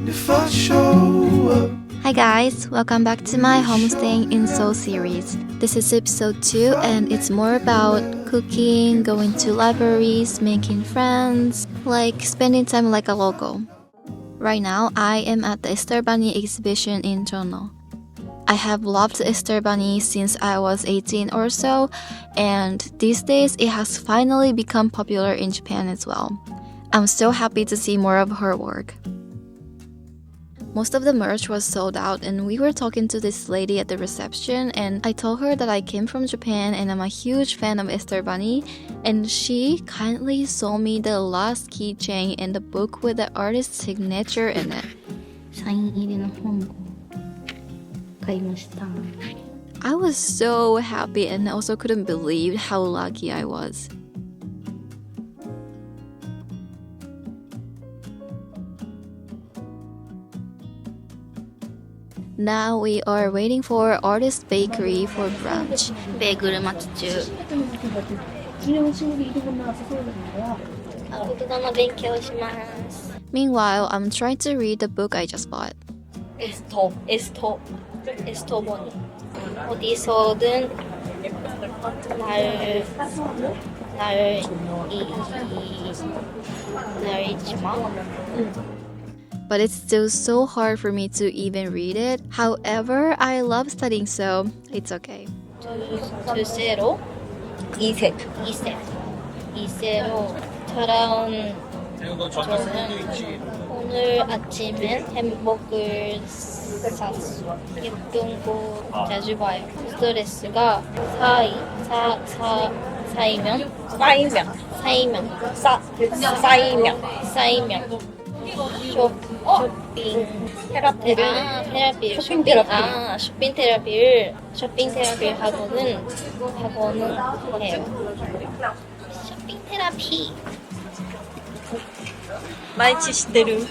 if I show up. Hi guys, welcome back to my Homestaying in Seoul series. This is episode 2 and it's more about cooking, going to libraries, making friends, like spending time like a local. Right now, I am at the Esther Bunny exhibition in Jeonno. I have loved Esther Bunny since I was 18 or so, and these days it has finally become popular in Japan as well. I'm so happy to see more of her work. Most of the merch was sold out, and we were talking to this lady at the reception, and I told her that I came from Japan and I'm a huge fan of Esther Bunny, and she kindly sold me the last keychain and the book with the artist's signature in it. サイン入りの本を買いました。 I was so happy and also couldn't believe how lucky I was. Now we are waiting for Artist Bakery for brunch. ベーグル待ち中。国語の勉強します。 Meanwhile, I'm trying to read the book I just bought. Esther Bunny. 어디서든 날 잊지 마. But it's still so hard for me to even read it. However, I love studying, so it's okay. 둘째로 이세로 돌아온 저는 오늘 아침엔 햄버거를 샀어. 예쁜 거 자주 봐요. 스트레스가 쌓이면 쇼핑 테라피를 하고는 해요. 쇼핑 테라피. 毎日してるショ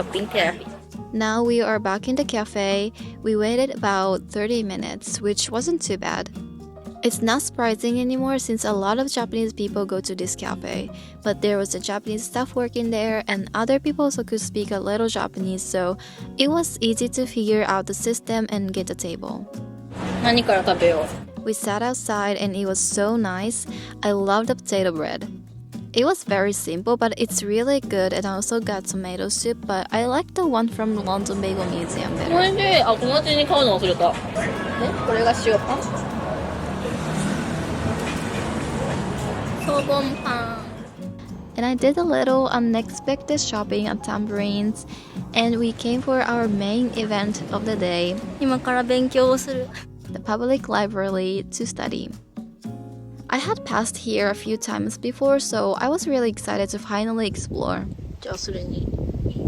ッピングテラピー. Now we are back in the cafe. We waited about 30 minutes, which wasn't too bad. It's not surprising anymore since a lot of Japanese people go to this cafe, but there was a Japanese staff working there and other people also could speak a little Japanese, so it was easy to figure out the system and get a table. 何から食べよう? We sat outside and it was so nice. I love the potato bread. It was very simple, but it's really good, and I also got tomato soup, but I like the one from London Bagel Museum better. おいしい。友達に買うの忘れた。これが塩パン。ソーゴンパン。 And I did a little unexpected shopping at Tambourines, and we came for our main event of the day, 今から勉強をする。 the public library, to study. I had passed here a few times before, so I was really excited to finally explore. じゃあそれに移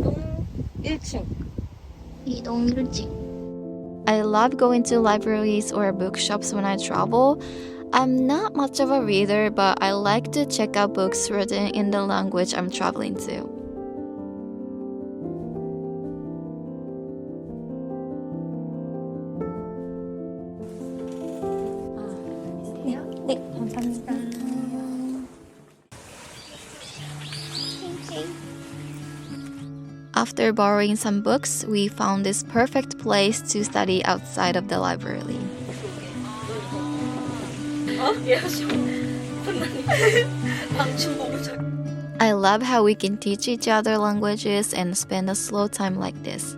動ルーチン。 I love going to libraries or bookshops when I travel. I'm not much of a reader, but I like to check out books written in the language I'm traveling to. After borrowing some books, we found this perfect place to study outside of the library. I love how we can teach each other languages and spend a slow time like this.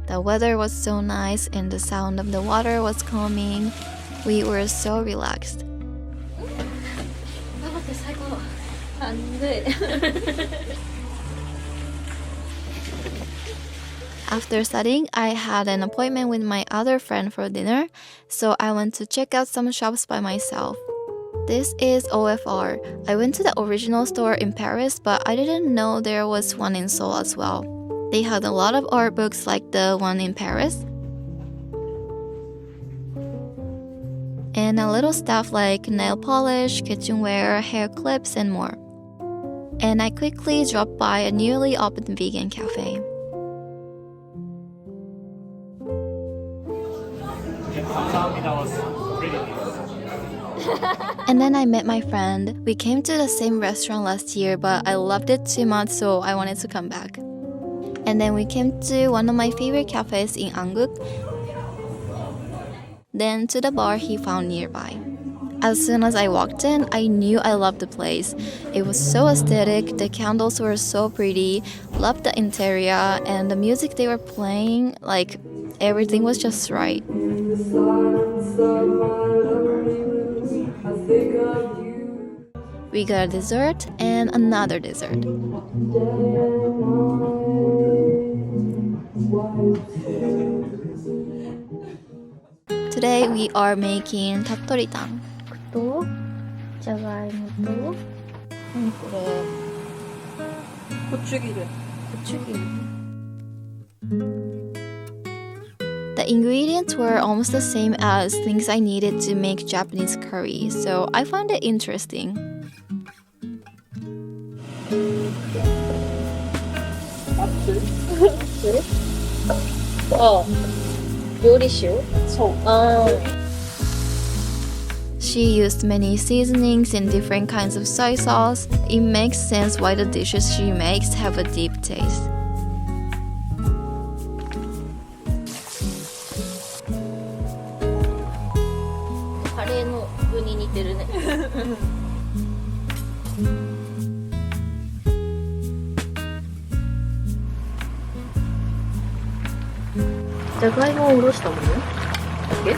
The weather was so nice and the sound of the water was calming. We were so relaxed. After studying, I had an appointment with my other friend for dinner, so I went to check out some shops by myself. This is OFR. I went to the original store in Paris, but I didn't know there was one in Seoul as well. They had a lot of art books like the one in Paris, and a little stuff like nail polish, kitchenware, hair clips, and more. And I quickly dropped by a newly opened vegan cafe. And then I met my friend. We came to the same restaurant last year, but I loved it too much, so I wanted to come back. And then we came to one of my favorite cafes in Anguk. Then to the bar he found nearby. As soon as I walked in, I knew I loved the place. It was so aesthetic, the candles were so pretty, loved the interior, and the music they were playing, like everything was just right. We got a dessert and another dessert. Today we are making 닭도리탕. とじゃがいもと何これ고추기름 The ingredients were almost the same as things I needed to make Japanese curry, so I found it interesting. 요리쇼? She used many seasonings and different kinds of soy sauce. It makes sense why the dishes she makes have a deep taste.じゃがいもをおろしたものだけ？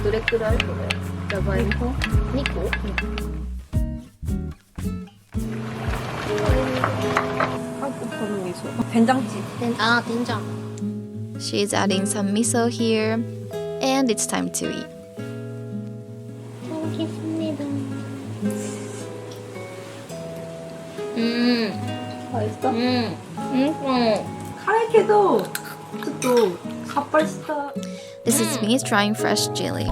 どれくらいこれ？じゃがいも2個？한국 미소. 된장찌. 된장. She's adding some miso here, and it's time to eat. 먹겠습니다. 맛있어? 카레케도 또 삿발시다. This is me trying fresh chili.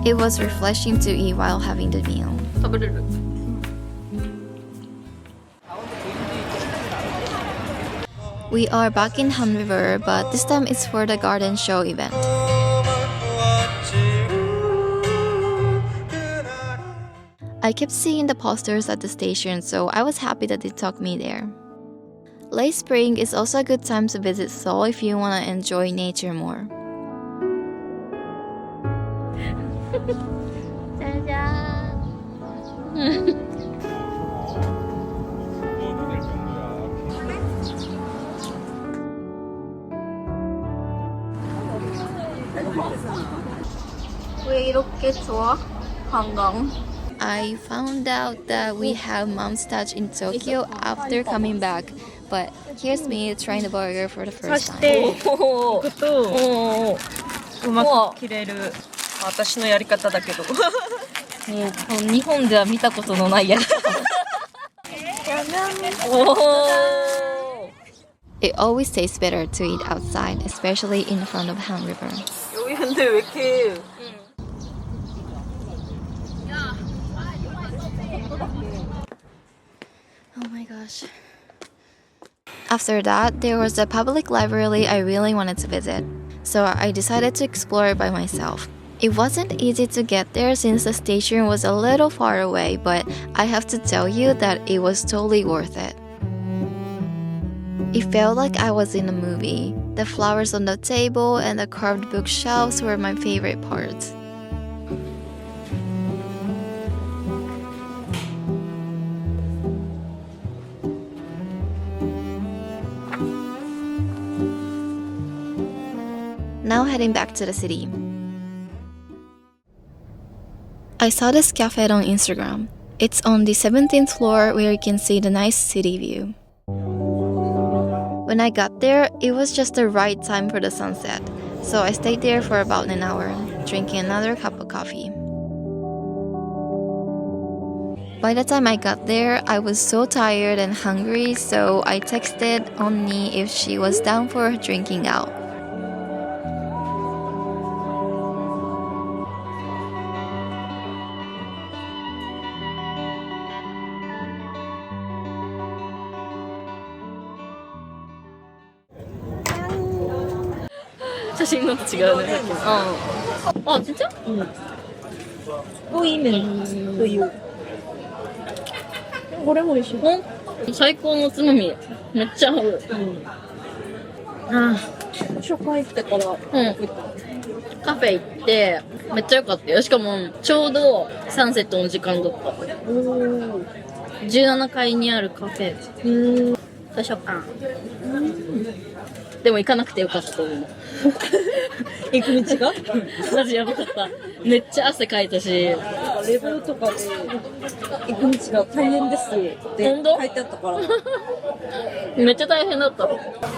It was refreshing to eat while having the meal. We are back in Han River, but this time it's for the garden show event. I kept seeing the posters at the station, so I was happy that they took me there. Late spring is also a good time to visit Seoul if you want to enjoy nature more. 왜 이렇게 좋아? 관광? I found out that we have mom's touch in Tokyo after coming back, but here's me trying the burger for the first time. うまく切れる私のやり方だけど日本では見たことのないやり方。It always tastes better to eat outside, especially in front of Han River. 여기 근데 왜 이렇게 Oh my gosh. After that, there was a public library I really wanted to visit, so I decided to explore it by myself. It wasn't easy to get there since the station was a little far away, but I have to tell you that it was totally worth it. It felt like I was in a movie. The flowers on the table and the carved bookshelves were my favorite parts. Now heading back to the city. I saw this cafe on Instagram. It's on the 17th floor where you can see the nice city view. When I got there, it was just the right time for the sunset, so I stayed there for about an hour, drinking another cup of coffee. By the time I got there, I was so tired and hungry, so I texted Onni if she was down for drinking out. あ、진짜? 꼬이면 우유. これも美味しい。最高のつまみ。めっちゃ合う。初回行ってから、カフェ行って、めっちゃ良かったよ。しかも、ちょうどサンセットの時間だった。17階にあるカフェ。図書館。でも行かなくてよかったと思う。行く道がマジやばかった。めっちゃ汗かいたし。レビューとかで行く道が大変ですって書いてあったから。めっちゃ大変だった。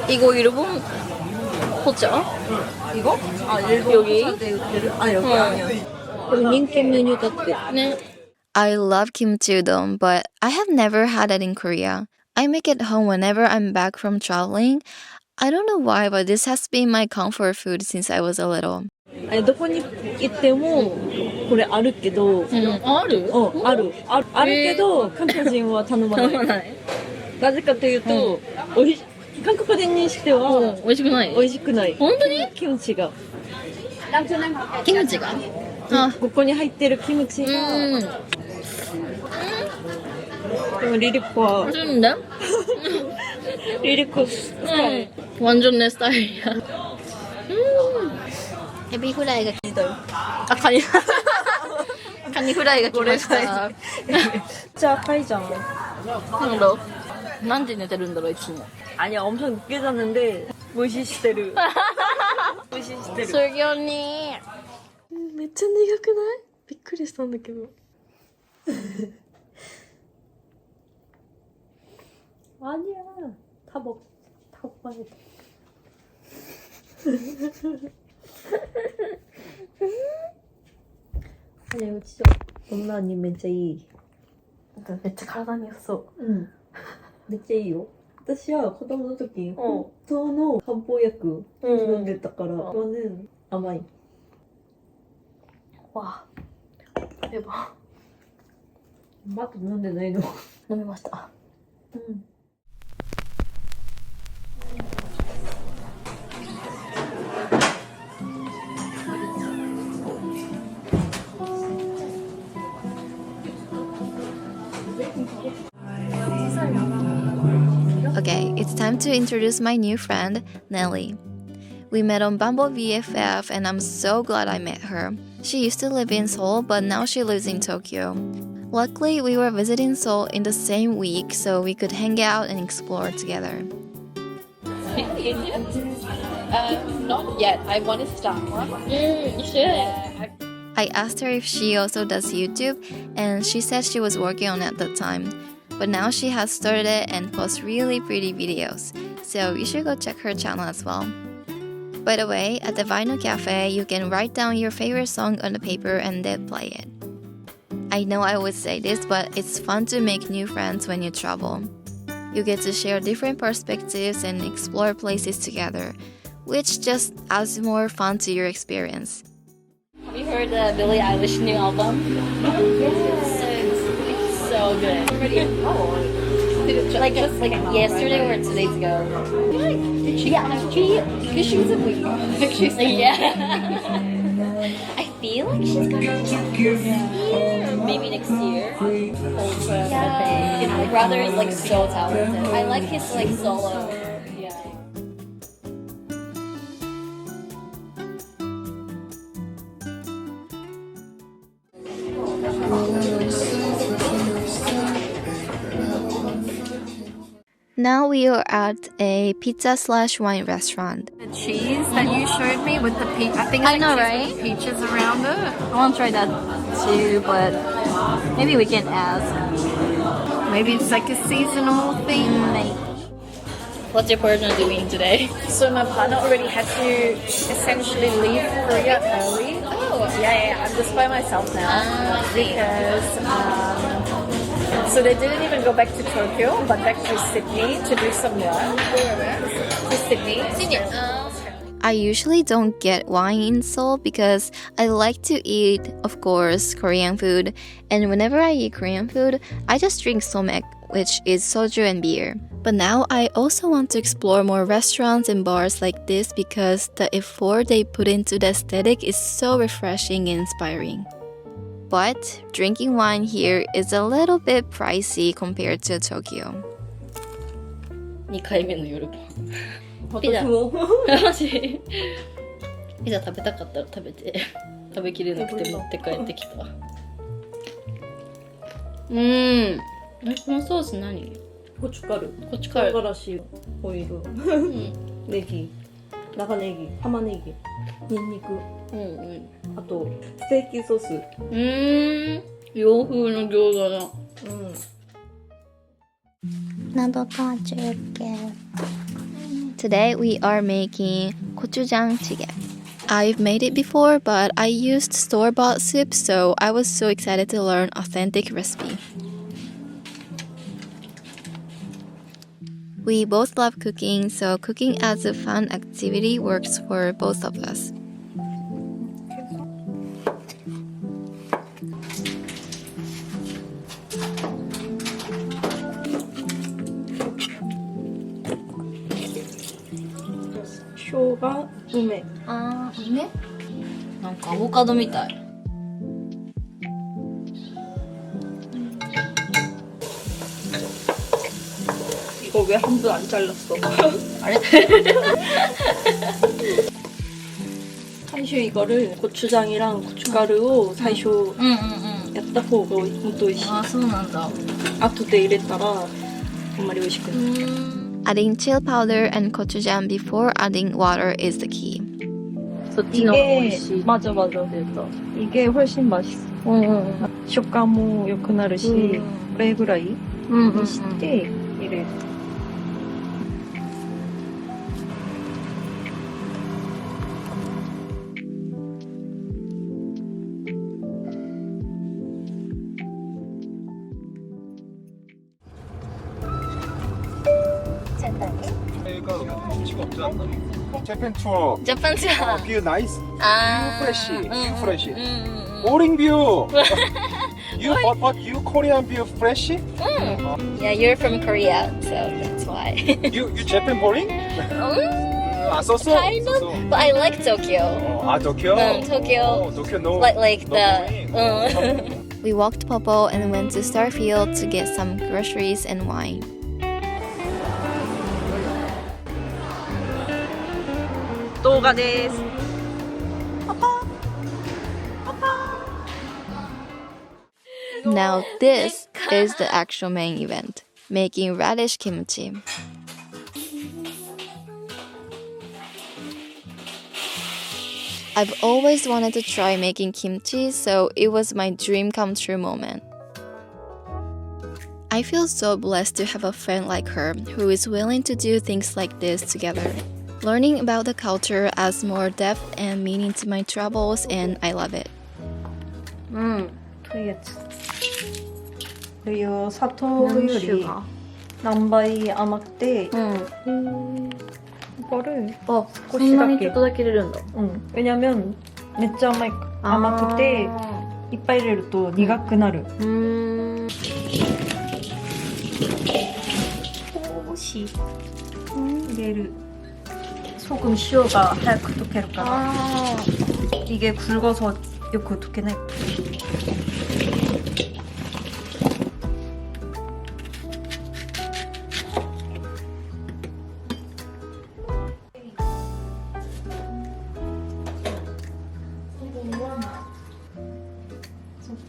이거 일본 포차? 이거? 아, 일본 여기? 포차인데売ってる? 아, 여기 아니야. 여기 인기 메뉴だって. 네. I love kimchi udon, but I have never had it in Korea. I make it home whenever I'm back from traveling. I don't know why, but this has been my comfort food since I was a little. どこに行ってもこれあるけど、ある？あるけど韓国人は頼まない。なぜかというと、韓国人にしては美味しくない？美味しくない。本当に？キムチが。キムチが？ここに入ってるキムチが。でもリリコは。リリコスタイル。완전 내 스타일이야.エビフライが来たよ。カニフライが来ました。めっちゃ赤いじゃん。なんだ？何時寝てるんだろういつも。아니야 엄청 늦게 잤는데 무시시대로. 무시시대로. 솔견이. めっちゃ苦くない？びっくりしたんだけど。아니야. 다 먹방했다. 아니 이거 진짜 엄마 언니めっちゃいい. 나めっちゃ体に良さそう. 응. めっちゃいいよ. 私は子供の時に本当の漢方薬飲んでたから、이거는甘い. 와, 대박. 엄마도 飲んでないの? 飲みました. 응. Okay, it's time to introduce my new friend, Nelly. We met on Bumble BFF and I'm so glad I met her. She used to live in Seoul, but now she lives in Tokyo. Luckily, we were visiting Seoul in the same week, so we could hang out and explore together. Not yet. I want to start one. You should. I asked her if she also does YouTube, and she said she was working on it at the time. But now she has started it and posts really pretty videos, so you should go check her channel as well. By the way, at the Vinyl Cafe, you can write down your favorite song on the paper and then play it. I know I always say this, but it's fun to make new friends when you travel. You get to share different perspectives and explore places together, which just adds more fun to your experience. Have you heard Billie Eilish's new album? Yes. It's so good. Like yesterday or 2 days ago. Did she actually? Because she was a week. Yeah. I feel like she's gonna here. Maybe next year. Yeah. My brother is like so talented. I like his like solo. Yeah. Now we are at a pizza/wine restaurant. The cheese that you showed me with the peach. I think I know, right? Peaches around it. I want to try that too, but maybe we can ask. Maybe it's like a seasonal thing. What's your partner doing today? So my partner already had to essentially leave Korea early. Oh, Yeah. I'm just by myself now because so they didn't even go back to Tokyo, but back to Sydney to do some work. To Sydney. I usually don't get wine in Seoul because I like to eat, of course, Korean food. And whenever I eat Korean food, I just drink somek, which is soju and beer. But now I also want to explore more restaurants and bars like this because the effort they put into the aesthetic is so refreshing and inspiring. But drinking wine here is a little bit pricey compared to Tokyo. 2回目の夜ご飯。ピザ。マジ。ピザ食べたかったら食べて、食べきれなくて持って帰ってきた。このソース何？ゴチュカル。こっちから。唐辛子、オイル、ネギ、長ネギ、玉ねぎ、ニンニク、あとステーキソース。洋風の餃子だ。Today we are making gochujang jjigae. I've made it before, but I used store-bought soup, so I was so excited to learn authentic recipe. We both love cooking, so cooking as a fun activity works for both of us. Shoga, ume. あー、梅？なんかアボカドみたい。이거 왜 한 번 안 잘랐어? あれ？ 사실 이거를 고추장이랑 고춧가루로 사실 やった方が本当美味しい。あ、そうなんだ。後で入れたらあんまり美味しくない。Adding chill powder and gochujang before adding water is the key. そっちの方が美味しい。 맞아 맞아 됐다. 이게 훨씬 맛있어. 식감도 良くなるし、これぐらいにして入れる。재팬 투어. 재팬 투어. 뷰 나이스. 아. 뷰 프레시. 뷰 프레시. 모닝 뷰. but you Korean 뷰 프레시? Yeah, you're from Korea, so that's why. You Japan boring? 아 썼어? Kind of. But I like Tokyo. 아 도쿄? Tokyo. 도쿄 no. Like no the. boring. We walked Popo and went to Starfield to get some groceries and wine. 도가です. Now this is the actual main event, making radish kimchi. I've always wanted to try making kimchi, so it was my dream come true moment. I feel so blessed to have a friend like her who is willing to do things like this together. Learning about the culture adds more depth and meaning to my travels, and I love it. というやつ。これよ砂糖より何倍甘くて、これあ、少しだけ。ちょっとだけ入れるんだ。왜냐면めっちゃ甘くていっぱい入れると苦くなる。少し入れる。소금塩が早く溶けるから이게 굵어서よく溶けない。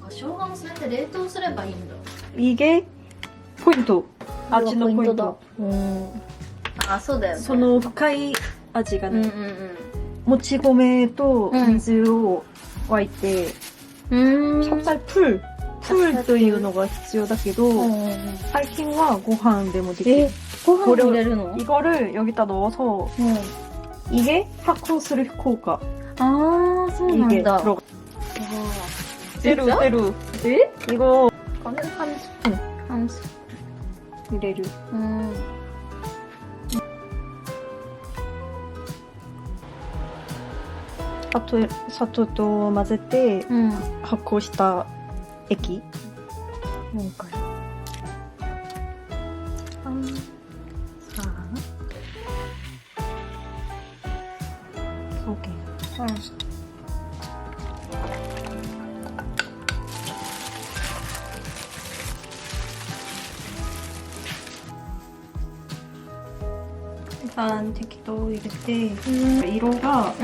生姜もそれって冷凍すればいいんだ。 이게 포인트. 아지의 포인트. あ、そうだよね。その深い味がね、もち米と水を沸いて、찹쌀풀というのが必要だけど、最近はご飯でもできる。ご飯入れるの？ 이거를 여기다 넣어서 이게発酵する効果. 아, 이게 들어가. 때루. 이거 한 스푼. 한 스푼. 入れる.あと砂糖と混ぜて発酵した液。炭適当入れて、色が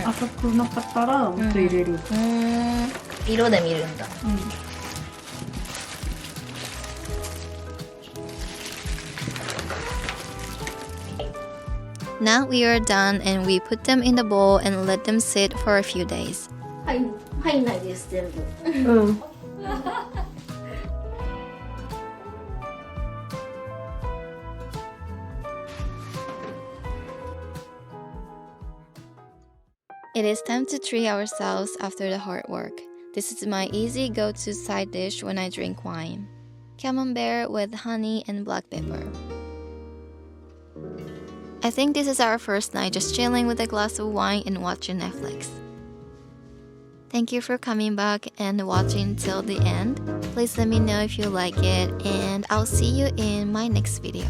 赤くなかったらもっと入れる。色で見るんだ。Now we are done and we put them in the bowl and let them sit for a few days. 入んないです、全部。It is time to treat ourselves after the hard work. This is my easy go-to side dish when I drink wine. Camembert with honey and black pepper. I think this is our first night just chilling with a glass of wine and watching Netflix. Thank you for coming back and watching till the end. Please let me know if you like it, and I'll see you in my next video.